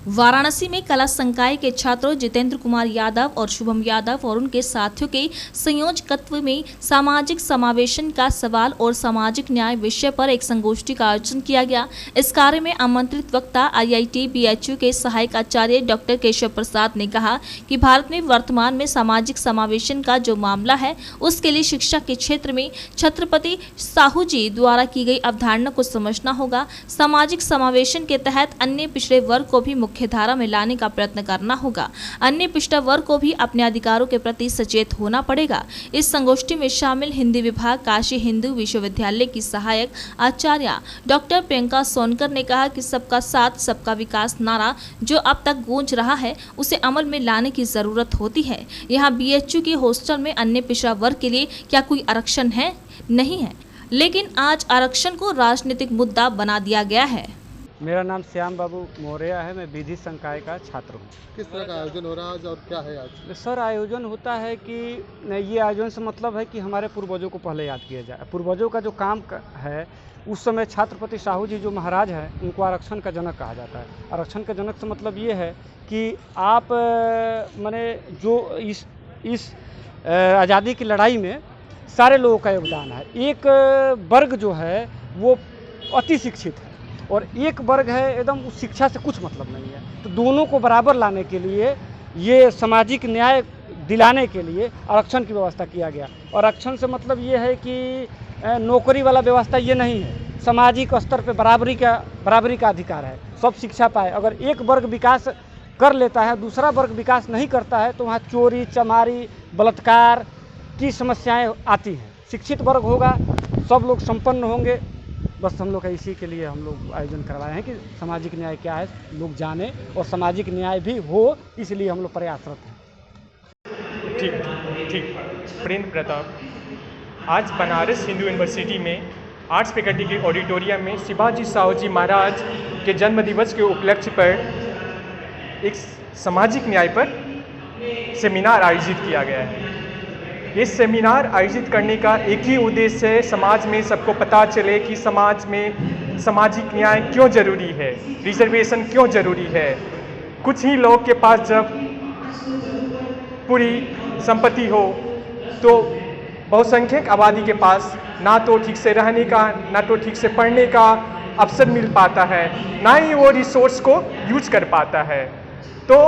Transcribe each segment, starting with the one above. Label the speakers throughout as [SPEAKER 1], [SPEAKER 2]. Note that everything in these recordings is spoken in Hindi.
[SPEAKER 1] वाराणसी में कला संकाय के छात्रों जितेंद्र कुमार यादव और शुभम यादव और उनके साथियों के संयोजकत्व में सामाजिक समावेशन का सवाल और सामाजिक न्याय विषय पर एक संगोष्ठी का आयोजन किया गया। इस कार्य में आमंत्रित वक्ता IIT BHU के सहायक आचार्य डॉक्टर केशव प्रसाद ने कहा कि भारत में वर्तमान में सामाजिक समावेशन का जो मामला है उसके लिए शिक्षा के क्षेत्र में छत्रपति साहू जी द्वारा की गई अवधारणा को समझना होगा। सामाजिक समावेशन के तहत अन्य पिछड़े वर्ग को भी मुख्य धारा में लाने का प्रयत्न करना होगा। अन्य पिछड़ा वर्ग को भी अपने अधिकारों के प्रति सचेत होना पड़ेगा। इस संगोष्ठी में शामिल हिंदी विभाग काशी हिंदू विश्वविद्यालय की सहायक आचार्य डॉक्टर प्रियंका सोनकर ने कहा कि सबका साथ सबका विकास नारा जो अब तक गूंज रहा है उसे अमल में लाने की जरूरत होती है। यहाँ BHU के हॉस्टल में अन्य पिछड़ा वर्ग के लिए क्या कोई आरक्षण है? नहीं है, लेकिन आज आरक्षण को राजनीतिक मुद्दा बना दिया गया है।
[SPEAKER 2] मेरा नाम श्याम बाबू मौर्य है। मैं विधि संकाय का छात्र हूँ।
[SPEAKER 3] किस तरह का आयोजन हो रहा है आज और क्या है आज?
[SPEAKER 2] सर, आयोजन होता है कि ये आयोजन से मतलब है कि हमारे पूर्वजों को पहले याद किया जाए। पूर्वजों का जो काम है उस समय छत्रपति साहू जी जो महाराज हैं उनको आरक्षण का जनक कहा जाता है। आरक्षण का जनक से मतलब ये है कि आप माने जो इस आज़ादी की लड़ाई में सारे लोगों का योगदान है। एक वर्ग जो है वो अति शिक्षित है और एक वर्ग है एकदम उस शिक्षा से कुछ मतलब नहीं है। तो दोनों को बराबर लाने के लिए ये सामाजिक न्याय दिलाने के लिए आरक्षण की व्यवस्था किया गया। और आरक्षण से मतलब ये है कि नौकरी वाला व्यवस्था ये नहीं है। सामाजिक स्तर पे बराबरी का अधिकार है, सब शिक्षा पाए। अगर एक वर्ग विकास कर लेता है, दूसरा वर्ग विकास नहीं करता है तो वहाँ चोरी चमारी बलात्कार की समस्याएँ आती हैं। शिक्षित वर्ग होगा, सब लोग संपन्न होंगे। बस हम लोग का इसी के लिए हम लोग आयोजन करवाए हैं कि सामाजिक न्याय क्या है लोग जाने और सामाजिक न्याय भी हो, इसलिए हम लोग प्रयासरत हैं।
[SPEAKER 4] ठीक। प्रेम प्रताप। आज बनारस हिंदू यूनिवर्सिटी में आर्ट्स फैकल्टी के ऑडिटोरियम में शिवाजी साहू जी महाराज के जन्म दिवस के उपलक्ष्य पर एक सामाजिक न्याय पर सेमिनार आयोजित किया गया है। इस सेमिनार आयोजित करने का एक ही उद्देश्य है, समाज में सबको पता चले कि समाज में सामाजिक न्याय क्यों ज़रूरी है, रिजर्वेशन क्यों ज़रूरी है। कुछ ही लोग के पास जब पूरी संपत्ति हो तो बहुसंख्यक आबादी के पास ना तो ठीक से रहने का, ना तो ठीक से पढ़ने का अवसर मिल पाता है, ना ही वो रिसोर्स को यूज कर पाता है। तो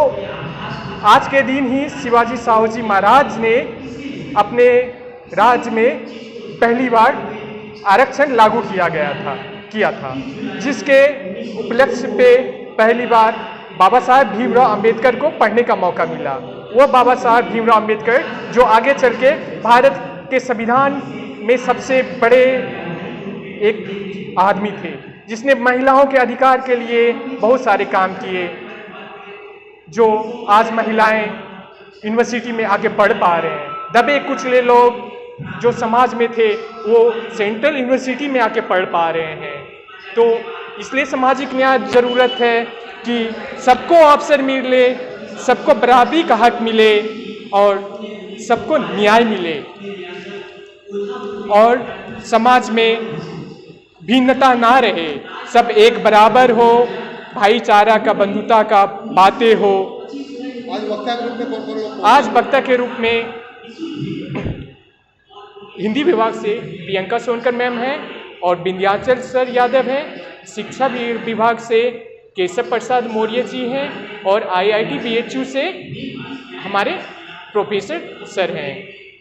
[SPEAKER 4] आज के दिन ही शिवाजी साहू जी महाराज ने अपने राज्य में पहली बार आरक्षण लागू किया था, जिसके उपलक्ष्य पे पहली बार बाबा साहब भीमराव अंबेडकर को पढ़ने का मौका मिला। वो बाबा साहब भीमराव अंबेडकर जो आगे चल के भारत के संविधान में सबसे बड़े एक आदमी थे, जिसने महिलाओं के अधिकार के लिए बहुत सारे काम किए, जो आज महिलाएं यूनिवर्सिटी में आगे बढ़ पा रहे हैं। दबे कुचले लोग जो समाज में थे वो सेंट्रल यूनिवर्सिटी में आके पढ़ पा रहे हैं। तो इसलिए सामाजिक न्याय ज़रूरत है कि सबको अवसर मिले, सबको बराबरी का हक मिले और सबको न्याय मिले और समाज में भिन्नता ना रहे, सब एक बराबर हो, भाईचारा का, बंधुता का बातें हो। आज वक्ता के रूप में हिंदी विभाग से प्रियंका सोनकर मैम हैं और विंध्याचल सर यादव हैं। शिक्षा विभाग से केशव प्रसाद मौर्य जी हैं और IIT BHU से हमारे प्रोफेसर सर हैं।